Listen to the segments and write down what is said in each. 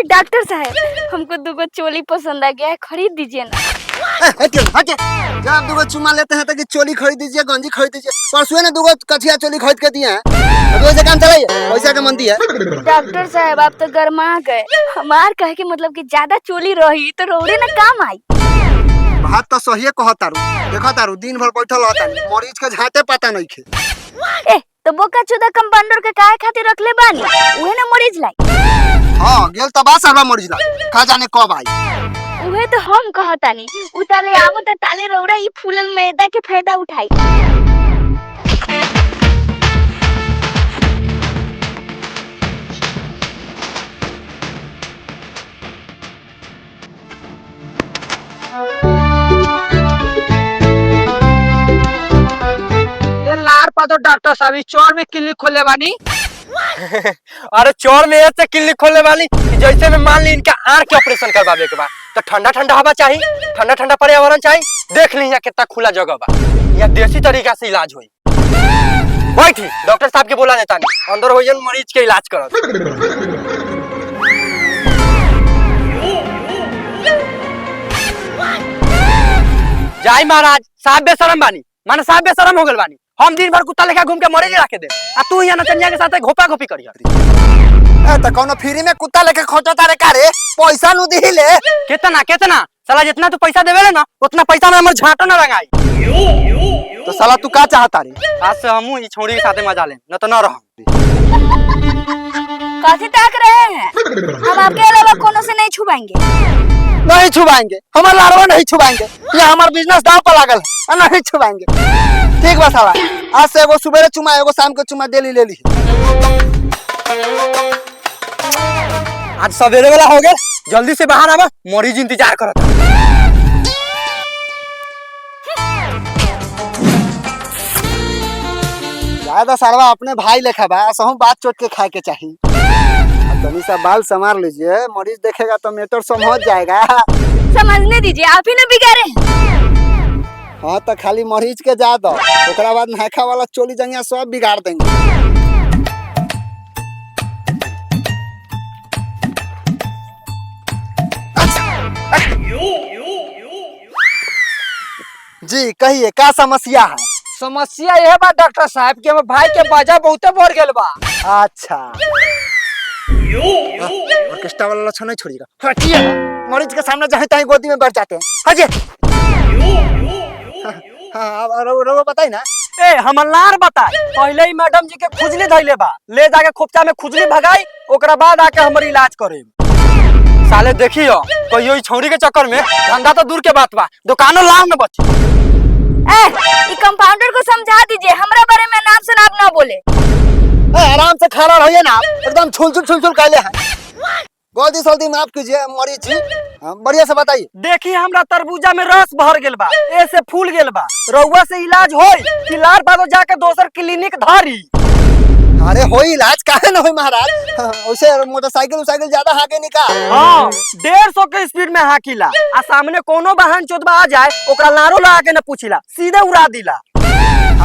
Doctor साहब, हमको 2 चोली पसंद आ गया है, खरीद दीजिए ना। जब आप 2 चुमा लेते हैं तो कि चोली खरीद दीजिए, गंजी खरीद दीजिए। परसों ने 2 कछिया चोली खरीद के दिए हैं, अब वैसे काम चलाइए, पैसा का मंदी है। डॉक्टर साहब, आप तो गरमा गए। हमार कहे के मतलब कि ज्यादा चोली रही तो रोड़े ना काम आई। बात तो सही कहतारू, देखतारू दिन भर बैठल रहता, मरीज के झाते पता नहीं खे। ए तो बोका चोदा कंपाउंडर के काहे खातिर रखले बानी, उहे ना मरीज लाई। हां गेल त बा सारा मरीज ला, का जाने कब आई। उहे तो हम कहतानी, उताले आवो त ताले रौड़ा ई फूलल मैदा के फायदा उठाई। लार पा तो डॉक्टर साहब चौर में क्लिनिक खोले बानी। अरे चौर में ऐसे क्लिनिक खोलने वाली जैसे में मान ली इनका आंख के ऑपरेशन करवावे के बाद तो ठंडा ठंडा हवा चाहिए, ठंडा ठंडा पर्यावरण चाहिए। देख ली यहाँ कितना खुला जगह बा, यहाँ देसी तरीका से इलाज हुई। बैठी डॉक्टर साहब के बोला नेता नहीं, अंदर हो जाए मरीज के इलाज करो। जाई महाराज, साहब बेशरम बानी, माने साहब बेशरम हो गल बानी। हम दिन भर कुत्ता लेखा घूम के मरीज रखे दे, आ तू यहाँ नचनिया के साथ घोपा घोपी करिया। ए त कोनो फ्री में कुत्ता लेके खोजता रे का रे, पैसा नु दी ले। कितना कितना साला जितना तू पैसा देवे ना उतना पैसा में हमर झाटो ना रंगाई। तो साला तू का चाहता रे? आज से हमू ई छोड़ी के साथे मजा ले, न तो न रह। काहे ताक रहे हैं? हम आपके अलावा कोनो से नहीं छुपाएंगे। नहीं छुपाएंगे, हमारा लारवा नहीं छुपाएंगे, ये हमारा बिजनेस दांव पर लागल है, नहीं छुपाएंगे। ठीक बा साला, आज से एगो सुबह चुमा एगो शाम को चुमा ले ली। आज सवेरे वाला हो गया, जल्दी से बाहर आवा, मरीज इंतजार करता। ज्यादा सालवा अपने भाई लेखा बा, सहू बात चोट के खाए के चाहिए। तनी सा बाल संभाल लीजिए, मरीज देखेगा तो मैटर समझ जाएगा। समझने दीजिए, आप ही ना बिगाड़े। हाँ तो खाली मरीज के जा दो, ओकरा बाद नाखा वाला चोली जंगिया सब बिगाड़ देंगे। जी कहिए क्या समस्या है? समस्या यह बा डॉक्टर साहब कि हमर भाई के बाजा बहुते बढ़ गेल बा। अच्छा ऑर्केस्ट्रा वाला लक्षण नहीं छोड़िएगा, हटिए। मरीज के सामने जहाँ तहीं गोदी में बैठ जाते हैं, हटिए। हाँ रो बताई ना। ए हमर लार बता, पहले ही मैडम जी के खुजली धइले बा, ले जाके खोपचा में खुजली भगाई, ओकरा बाद आके हमर इलाज करे। साले देखियो कहियो ई छौरी के चक्कर में धंधा तो दूर के बात बा, दुकानों लाभ न बची। ए कंपाउंडर को समझा दीजिए, हमरा बारे में नाम शनाब ना बोले। आराम से खड़ा रहिए ना, एकदम छुल कहले हैं। गलती सलती माफ कीजिए मरीज जी, बढ़िया से बताइए। देखिए हमरा तरबूजा में रस भर गेल बा, ऐसे फूल गेल बा, रउआ से इलाज होई कि लार बादो जाके दोसर क्लिनिक धारी। अरे हो इलाज काहे न होई महाराज, वैसे मोटरसाइकिल ज्यादा हाके नहीं का। हाँ 150 के स्पीड में हाकिला, आ सामने कोनो वाहन चोदबा आ जाए ओकरा लारो लगा के न पूछिला, सीधे उड़ा दिला।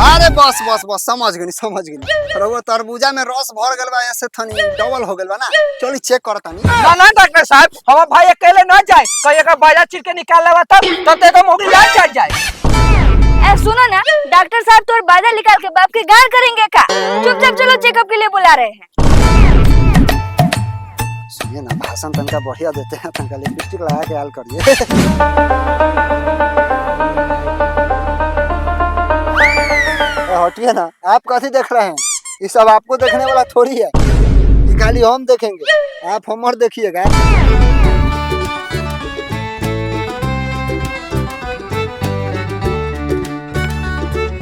अरे बस समझ गनी। रउआ तरबूजा में रस भर गेल बा, ऐसे थनी डबल हो गेल बा ना, चली चेक करतानी। ना डॉक्टर साहब, हमार भाई अकेले न जाए, कहीं का बाजा चीर के निकाल लेवा तब ते तो मोगी जान चढ़ जाए। ए सुनो ना, डॉक्टर साहब तो बाजा निकाल के बाप के गार करेंगे का? चुपचाप चलो, चेकअप के लिए बुला रहे हैं। सुनिए ना, भाषण तनका बढ़िया देते हैं, तनका लिपस्टिक लगा के हाल करिए। हटिए ना, आप कथी देख रहे हैं? ये सब आपको देखने वाला थोड़ी है, ये खाली हम देखेंगे, आप हमर देखिएगा।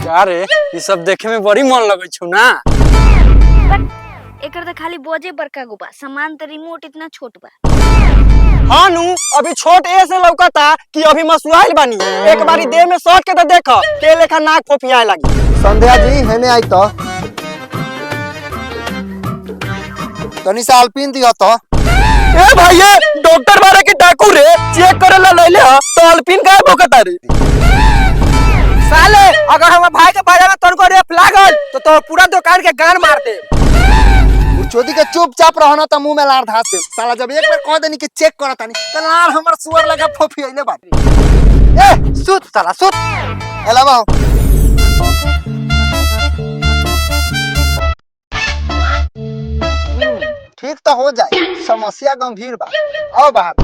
क्या रे, ये सब देखे में बड़ी मन लगे छू ना। एकर तो खाली बोझे बड़का गुबा, सामान तो रिमोट इतना छोट बा। हाँ नु, अभी छोट ऐसे लौकता कि अभी मसुआइल बानी, एक बारी देह में सट के तो देखो के लेखा नाक फोफियाए लगी। संध्या जी हेने आई तो तनी सा अल्पिन दिया तो। ए भाई डॉक्टर बारे के फेंकू रे, चेक करे ला लइले ह तो अल्पिन का भोकता रे। साले अगर हमारे भाई के बाजार में तनको रेप लागल तो पूरा दुकान के गान मार दे। चोदी के चुपचाप रहना त मुंह में लार धास दे। साला जब एक बार कह देनी कि चेक करता नहीं त लार हमर सुअर लगा फोफी आइले बात। ए सुत साला सुत। एलावा ठीक तो हो जाए, समस्या गंभीर बा। आओ बाहर।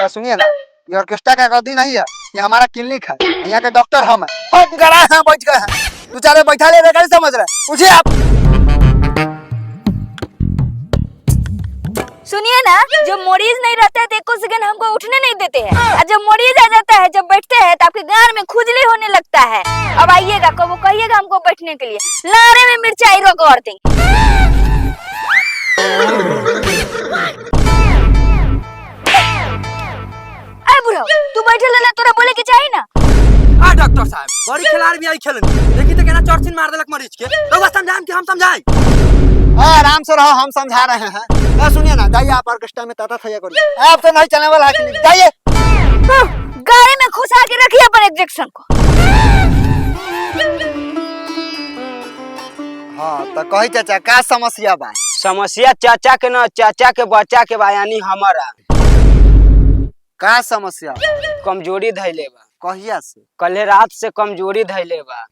सुनिए ना, ये ऑर्केस्ट्रा का गद्दी नहीं है, ये हमारा क्लिनिक है, यहाँ के डॉक्टर हम हैं। गड़ा है बैठ गए हैं, तू चारे बैठा ले रहे समझ रहे, उठिए आप। सुनिए ना, जब मरीज नहीं रहता है तो एक सेकंड हमको उठने नहीं देते हैं, और जब मरीज आ जाता है, जब बैठते हैं तो आपके गार में खुजली होने लगता है। अब आइएगा, कब कहिएगा हमको बैठने के लिए, लारे में मिर्चाई रगड़ देंगे। अरे बुढ़ा, तू बैठे लेला, तोरा बोले के चाहिए ना। आ डॉक्टर साहब, बड़ी खिलाड़ी भी आई खेलन, देखी तो केना चौरसिन मार देलक मरीज के। तो बस समझाम कि हम समझाई। आराम से रहो, हम समझा रहे हैं। सुनिए ना, जाइए आप ऑर्केस्ट्रा में ताता थैया करिए, आप तो नहीं चलने वाला है, जाइए। गाड़ी में घुसा के रखिए अपन इंजेक्शन को। हाँ तो कही चाचा का समस्या बा? समस्या चाचा के ना, चाचा के बच्चा के बा, यानी हमारा। का समस्या? कमजोरी धैले बा। कहिया से? कल रात से कमजोरी धैले बा।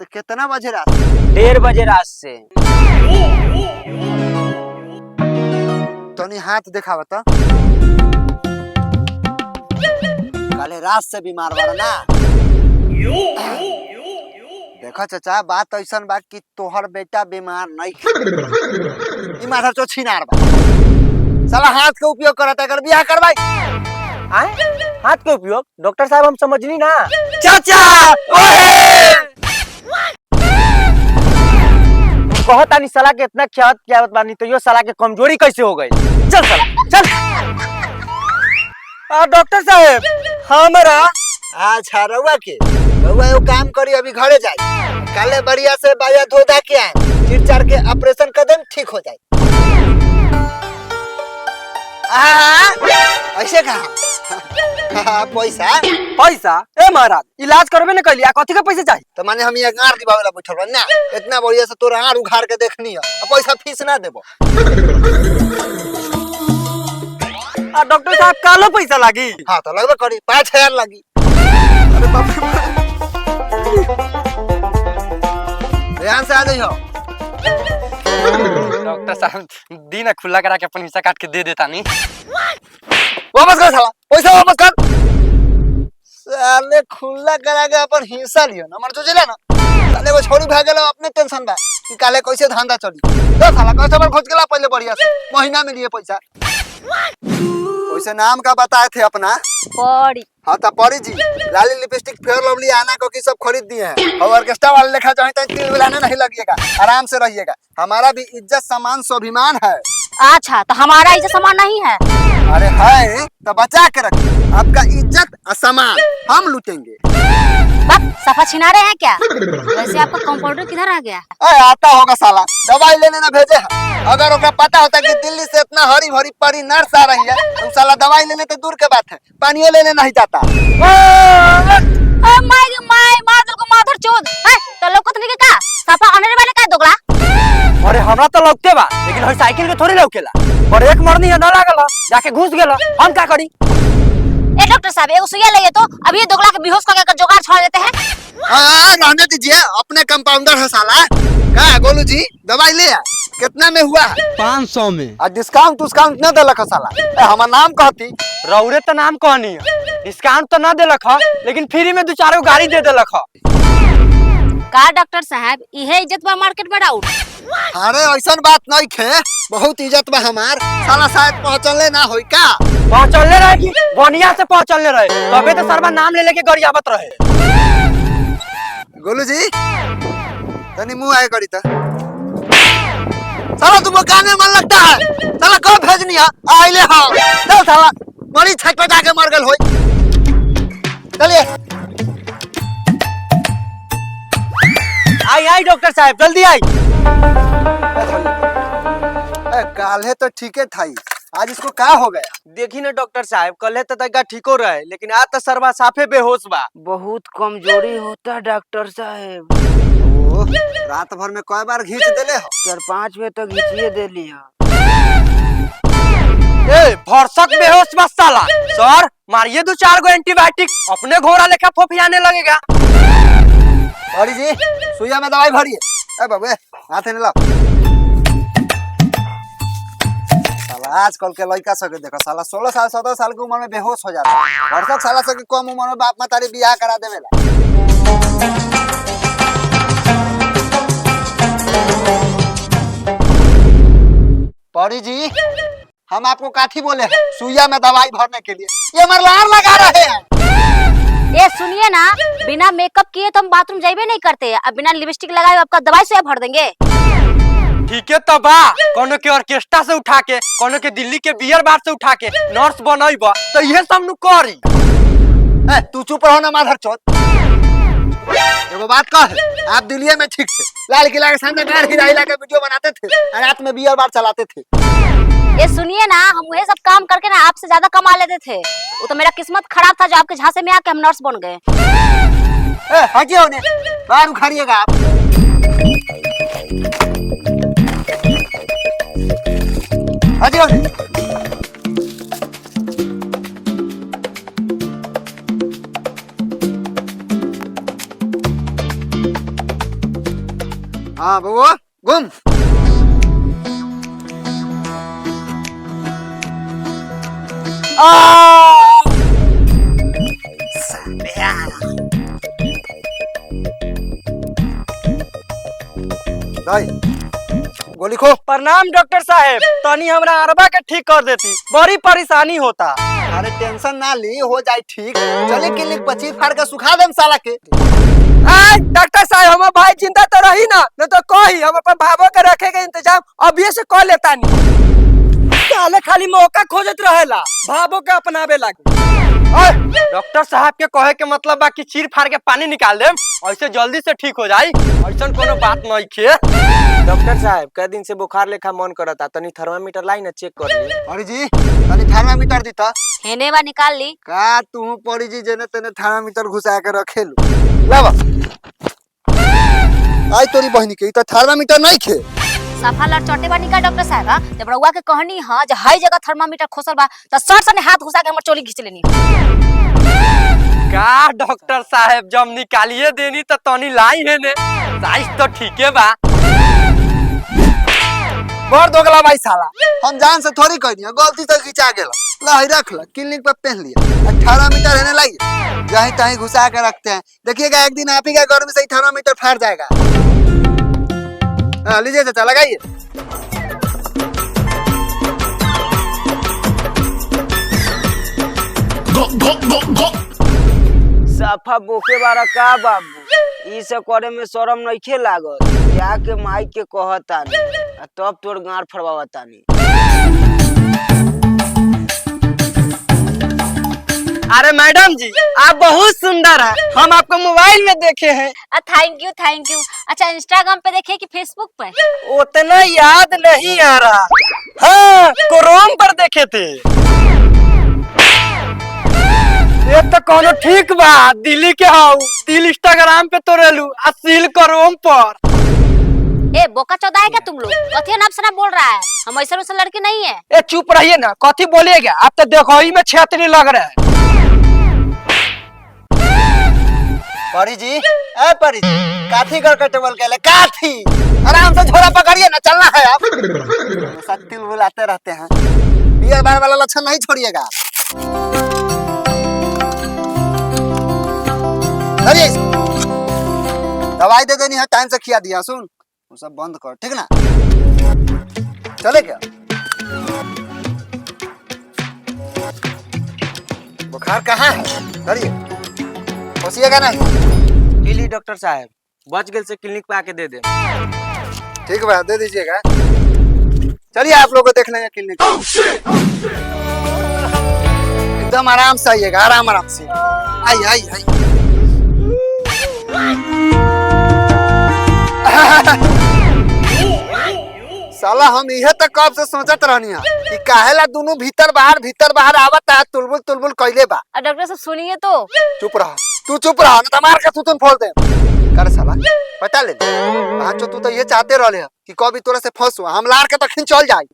कितना बजे रात? 1:30 बजे रात से। तनी हाथ दिखावा तो। कल रात से बीमार बारा ना? देखो चाचा, बात ऐसा बा कि तोहर बेटा बीमार नहीं, ई माथा चो छिनार बा। साला हाथ के उपयोग करता, अगर बियाह करवाई। हाथ के उपयोग? डॉक्टर साहब हम समझनी ना। चाचा कहता नहीं साला के इतना क्या बानी, तो यो साला के कमजोरी कैसे हो गई? चल साला चल। डॉक्टर साहब हमारा अच्छा रउआ के रउआ एगो काम करी, अभी घरे जाए, काले बढ़िया से बाया धो धा के आए, चिर के ऑपरेशन कर दें, ठीक हो जाए। ऐसे कहा पैसा पैसा? ए महाराज, इलाज करबे न कैलिया, कथी का पैसा चाहिए? तो माने हम ये गार दिबावेला बैठल बा ना, इतना बढ़िया से तोरा आड़ उघाड़ के देखनी है, पैसा फीस ना देबो। डॉक्टर साहब कालो पैसा लागी? हाँ तो लगभग करी 5000 लगी। अरे बाप रे, ध्यान से आ जाइयो। डॉक्टर साहब दी ना, खुला करा के अपन हिस्सा काट के दे देता नहीं। वापस कर साला, पैसा वापस कर। साले खुला करा के अपन हिस्सा लियो ना, मर जो जिला ना। साले वो छोड़ी भाग गेलो, अपने टेंशन बा कि काले कैसे धंधा चली। तो साला कस्टमर खोज गेला पहले बढ़िया से, महीना में लिए पैसा। वैसे नाम का बताए थे अपना? पड़ी। हाँ तो परी जी, लाली लिपस्टिक, फेयर लवली, आना को की सब खरीद दिए हैं, और ऑर्केस्ट्रा वाले लेखा चाहे तो तिल मिलाने नहीं लगिएगा, आराम से रहिएगा। हमारा भी इज्जत सम्मान स्वाभिमान है। अच्छा, तो हमारा इज्जत सम्मान नहीं है? अरे है तो बचा के रखिए, आपका इज्जत और सम्मान हम लूटेंगे। सफा छिना रहे हैं क्या? वैसे आपका कंपाउंडर किधर आ गया? आता होगा साला, दवाई लेने ना भेजे है। अगर ओकरा पता होता कि दिल्ली से इतना हरी भरी परी नर्स आ रही है, तो साला दवाई लेने तो दूर के बात है, पानी लेने नहीं जाता। माधर को माधर चोद है, तो लोकत नहीं का सफा अनरे वाले का दोगला। अरे हमरा तो लौकते बा, लेकिन हर साइकिल के थोड़ी लौकेला। और एक मरनी है ना लागल, जाके घुस गेला, हम का करी? ए डॉक्टर साहब, एगो सुइया ले तो अभी ये दोगला के बेहोश करके जुगाड़ छोड़ देते हैं। हाँ रहने दीजिए, अपने कंपाउंडर है साला। क्या गोलू जी, दवाई ले कितना में हुआ है? 500 में। और डिस्काउंट न देलक साला। हमार नाम कहती रौरे तो नाम कहनी है, डिस्काउंट तो ना देलक ह, लेकिन फ्री में 2-4 गाड़ी दे देलक ह। का डॉक्टर साहब, इहे इज्जत बा मार्केट में डाउट? अरे ऐसा बात नहीं खे, बहुत इज्जत बा हमार। साला शायद पहुँचले ना होई का? पहुँचले रहे की बनिया से पहुँचले रहे, तबे तो सरवा नाम ले लेके गरियावत रहे। गोलू जी तनी मुंह आए करी तो। साला तुम कान में मन लगता है, साला कब भेजनी है? आइले हाँ, चल साला मरीज छटपटा के मर गल होई। चलिए डॉक्टर साहब जल्दी आई। काल्हे तो ठीक है था, आज इसको का हो गया? देखी ना डॉक्टर साहब, कल तो तक ठीको रहे लेकिन आज तो सरवा साफे बेहोश बा। बहुत कमजोरी होता डॉक्टर साहब। ओ, रात भर में कई बार घींच देले हो? 4-5 में तो घींचिए दे लिया। ए भरसक बेहोश बस साला। सर मारिए 2-4 गो एंटीबायोटिक, अपने घोड़ा लेखा फोफियाने लगेगा। बड़ी जी सुइया में दवाई भरिए। ए बाबू हाथ में लाओ। साला आजकल के लड़का सब के देखो, साला 16 साल 17 साल की उम्र में बेहोश हो जाता है। वर्षक साला सब के कम उम्र में बाप मातारी बियाह करा देवेला। पौड़ी जी हम आपको काठी बोले हैं सुइया में दवाई भरने के लिए, ये मरलार लगा रहे हैं। ये सुनिए ना, बिना मेकअप किए तो हम बाथरूम जाइबे नहीं करते, अब बिना लिपस्टिक लगाए आपका दवाई से भर देंगे। ठीक है तब बा, कोनो के ऑर्केस्ट्रा से उठा के, कोनो के दिल्ली के बियर बार से उठा के नर्स बनइबा तो ये सब नु करी। ए तू चुप रहो ना माधर चौथ। एगो बात कह, आप दिल्ली में ठीक थे, लाल किला के सामने गाड़ हिला हिला के वीडियो बनाते थे और रात में बियर बार चलाते थे। ये सुनिए ना, हम वही सब काम करके ना आपसे ज्यादा कमा लेते थे। वो तो मेरा किस्मत खराब था जो आपके झांसे में आके हम नर्स बन गए। हटिए होने, बाहर उखाड़िएगा आप। हटिए होने। हाँ बबुआ घूम। गोली खो। प्रणाम डॉक्टर साहब, तनी हमरा अरबा के ठीक कर देती, बड़ी परेशानी होता। अरे टेंशन ना ली, हो जाए ठीक। चले क्लिनिक पर चीर फाड़ के सुखा देम साला के। डॉक्टर साहब हमार भाई जिंदा तो रही ना, नहीं तो कही हम अपन भाभो के रखे के इंतजाम अभी से कर लेता नहीं। साले खाली मौका खोजत रहेला, भाभो के अपनावे लागे। डॉक्टर साहब के कहे के मतलब बा कि चीर फाड़ के पानी निकाल देम, ऐसे जल्दी से ठीक हो जाई, ऐसा कोनो बात नहीं खे। डॉक्टर साहब कई दिन से बुखार लेखा मन करता, तनी थर्मामीटर लाई ना चेक कर ली। पौड़ी जी तनी थर्मामीटर दीता। हेने बा निकाल ली। का तू पौड़ी जी जेने तेने थर्मामीटर घुसा के रखेलू। लावा आई तोरी बहनी के, तो थर्मामीटर नहीं खे। सफा लड़ चोटे बा निकाल डॉक्टर साहब। हां जब रउआ के कहनी हां जे हई जगह थर्मामीटर खोसल बा त सर सने हाथ घुसा के हमर चोली खींच लेनी। का डॉक्टर साहब जब निकालिए देनी तो तनी लाई है ने, साइज तो ठीक है बा। बड़ दोगला भाई साला, हम जान से थोड़ी कहनी है, गलती से खिंचा गेला। ला ही रख ला, क्लिनिक पर पहन लिया। 18 मीटर है ना, लाइए जहीं तहीं घुसा के रखते हैं। देखिएगा एक दिन आप ही का गर्मी से ही थर्मामीटर फाड़ जाएगा। लीजिए चाचा लगाइए। सफा बोके बारा का बाबू, ई से करे में शरम नइखे लागत। जाके माई के कहतानी तब तोर गांड फड़वावतानी। अरे मैडम जी आप बहुत सुंदर है, हम आपको मोबाइल में देखे हैं। Thank you thank you. अच्छा इंस्टाग्राम पे देखे कि फेसबुक पे? उतना याद नहीं आ रहा। हाँ क्रोम पर देखे थे। ये तो कोनो ठीक बा, दिल्ली के हाउ दिल इंस्टाग्राम पे तो रेलू असील क्रोम पर। ए बोका चौदा है क्या तुम लोग? कथी नाम से ना बोल रहा है, हम ऐसा वैसा लड़के नहीं है। ए चुप रहिए ना, कथी बोलिएगा आप तो देखो ही में छेतरी लग रहा है। परी जी ए परी जी, काठी करके टेबल के ले काठी। आराम से झोला पकड़िए ना, चलना है आप। सत्तिल बुलाते रहते हैं, बियर बार वाला लक्षण नहीं छोड़िएगा। दवाई दे देनी है, टाइम से खिया दिया। सुन वो सब बंद कर, ठीक ना? चले क्या? बुखार कहाँ है? करिए पहुंचिएगा नहीं। इली डॉक्टर साहब बच गए से क्लिनिक पे आके दे दे। ठीक है दे दीजिएगा। चलिए आप लोग को देख लेंगे क्लिनिक। एकदम आराम से आइएगा, आराम आराम से। आइए आइए आइए। साला हम इहे तक कब से सोचत रहनी कि काहेला दोनों भीतर बाहर आवत है तुलबुल तुलबुल कइले बा। डॉक्टर साहब सुनिए तो। चुप रहा, तू चुप रहा ना तो मार के सुतन फोड़ दे। कर साला पता ले पांचो तू तो ये चाहते रहले है कि कभी तोरा से फंसू हम लार के तो खिंचल जाई।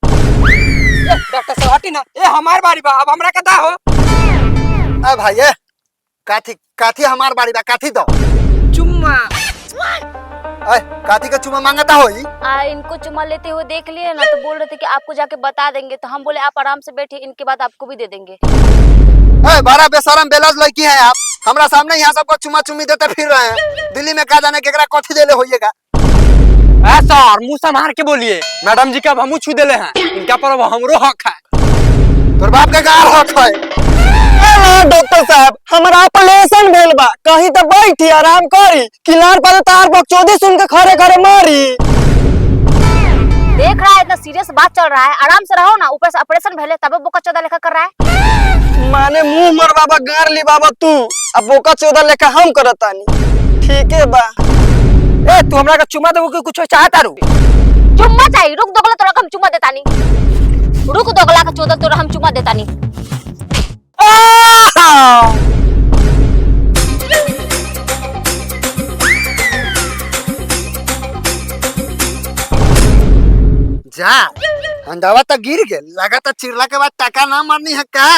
डॉक्टर साहब हटी ना, ए हमार बारी बा, अब हमरा कदा हो। ए भाई ए काथी हमार बाड़ी बा, काथी दो चुम्मा। ए काथी का चुमा मांगता होई। इनको चुमा लेते हुए देख लिए ना, तो बोल रहे थे कि आपको जाके बता देंगे, तो हम बोले आप आराम से बैठे, इनके बाद आपको भी दे देंगे। ए बड़ा बेशरम बेलज लड़की है आप, हमरा सामने यहाँ सबको चुमा चुमी देते फिर रहे हैं। दिल्ली में का जाने केकरा कथी देले होइएगा। सर मुंह संभाल के बोलिए, मैडम जी का अब हमू छू देले हैं, इनका पर अब हमरो हक है। तोर बाप के गाल हक है। डॉक्टर साहब हमारा ऑपरेशन भेल बा, कहीं तो बैठी आराम करी, किनार पर तार बकचोदी सुन के खरे खरे मारी। देख रहा है इतना सीरियस बात चल रहा है, आराम से रहो ना, ऊपर से ऑपरेशन भेले तब बोका चौदह लेखा कर रहा है। माने मुंह मर बाबा गार ली बाबा तू, अब बोका चौदह लेखा हम करतानी। ठीक है बा। ए तू हमरा का चुमा देबो कि कुछ चाहता रू? चुम्मा चाहिए, रुक दोगला तोरा हम चुम्मा देता नहीं, रुक दोगला का चौदह तोरा हम चुम्मा देता नहीं। जा अंदावा तो गिर गेल, लगा तो चिरला के बाद टका ना मारनी है का।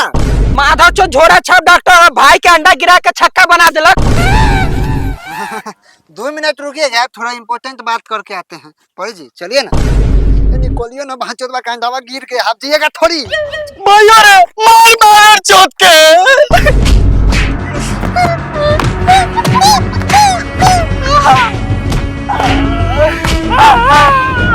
माधव चो झोरा छाप डॉक्टर भाई के अंडा गिरा के छक्का बना देलक। 2 मिनट रुकिएगा, थोड़ा इम्पोर्टेंट बात करके आते हैं। पड़ी जी चलिए ना, निकोलियो ना भांचोद बा कांडावा गिर के आप जिएगा थोड़ी। भैया रे मार चोट के।